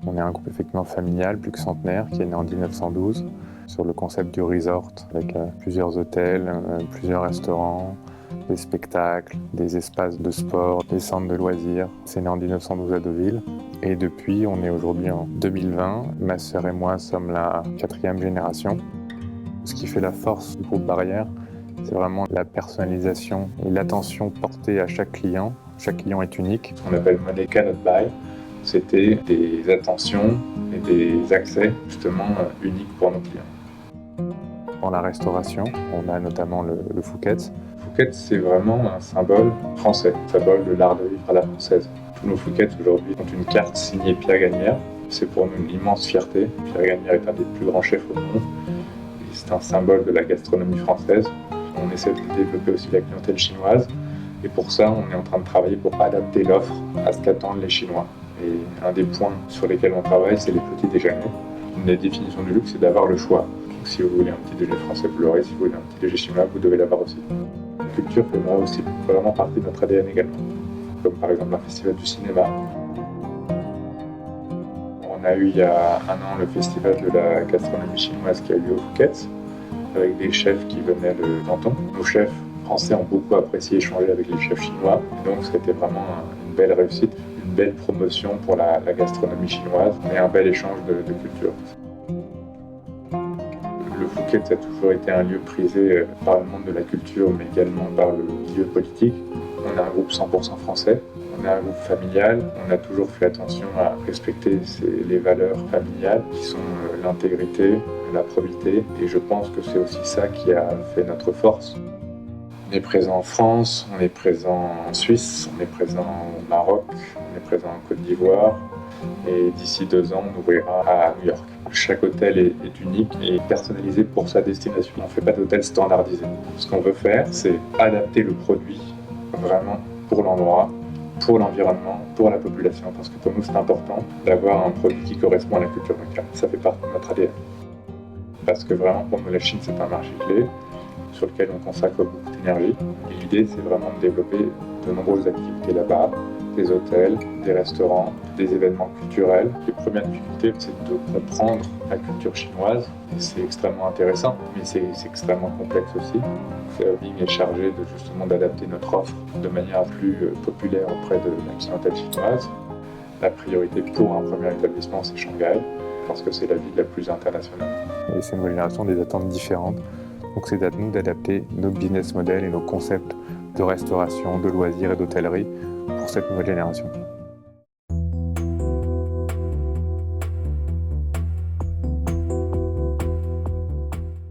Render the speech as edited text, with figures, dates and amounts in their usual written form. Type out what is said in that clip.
On est un groupe effectivement familial, plus que centenaire, qui est né en 1912, sur le concept du resort, avec plusieurs hôtels, plusieurs restaurants, des spectacles, des espaces de sport, des centres de loisirs. C'est né en 1912 à Deauville. Et depuis, on est aujourd'hui en 2020. Ma sœur et moi sommes la 4e génération. Ce qui fait la force du groupe Barrière, c'est vraiment la personnalisation et l'attention portée à chaque client. Chaque client est unique. On appelle Money Cannot Buy. C'était des attentions et des accès justement uniques pour nos clients. Dans la restauration, on a notamment le Fouquet's. Fouquet's, c'est vraiment un symbole français, un symbole de l'art de vivre à la française. Tous nos Fouquet's aujourd'hui ont une carte signée Pierre Gagnère. C'est pour nous une immense fierté. Pierre Gagnère est un des plus grands chefs au monde. Et c'est un symbole de la gastronomie française. On essaie de développer aussi la clientèle chinoise. Et pour ça, on est en train de travailler pour adapter l'offre à ce qu'attendent les Chinois. Et un des points sur lesquels on travaille, c'est les petits déjeuners. Une des définitions du luxe, c'est d'avoir le choix. Donc, si vous voulez un petit déjeuner français, vous l'aurez. Si vous voulez un petit déjeuner chinois, vous devez l'avoir aussi. La culture fait aussi vraiment partie de notre ADN également. Comme par exemple un festival du cinéma. On a eu il y a un an le festival de la gastronomie chinoise qui a eu lieu au Fouquet's, avec des chefs qui venaient de Canton. Nos chefs français ont beaucoup apprécié échanger avec les chefs chinois. Donc c'était vraiment une belle réussite. Une belle promotion pour la gastronomie chinoise et un bel échange de culture. Le Fouquet's a toujours été un lieu prisé par le monde de la culture, mais également par le milieu politique. On est un groupe 100% français, on est un groupe familial, on a toujours fait attention à respecter les valeurs familiales qui sont l'intégrité, la probité, et je pense que c'est aussi ça qui a fait notre force. On est présent en France, on est présent en Suisse, on est présent au Maroc, on est présent en Côte d'Ivoire et d'ici 2 ans, on ouvrira à New York. Chaque hôtel est unique et personnalisé pour sa destination. On ne fait pas d'hôtel standardisé. Ce qu'on veut faire, c'est adapter le produit vraiment pour l'endroit, pour l'environnement, pour la population. Parce que pour nous, c'est important d'avoir un produit qui correspond à la culture locale. Ça fait partie de notre ADN. Parce que vraiment, pour nous, la Chine, c'est un marché clé sur lequel on consacre beaucoup d'énergie. Et l'idée, c'est vraiment de développer de nombreuses activités là-bas, des hôtels, des restaurants, des événements culturels. Les premières difficultés, c'est de comprendre la culture chinoise. Et c'est extrêmement intéressant, mais c'est extrêmement complexe aussi. Serving est chargé justement d'adapter notre offre de manière plus populaire auprès de la clientèle chinoise. La priorité pour un premier établissement, c'est Shanghai, parce que c'est la ville la plus internationale. Et ces nouvelles générations ont des attentes différentes. Donc c'est à nous d'adapter nos business models et nos concepts de restauration, de loisirs et d'hôtellerie pour cette nouvelle génération.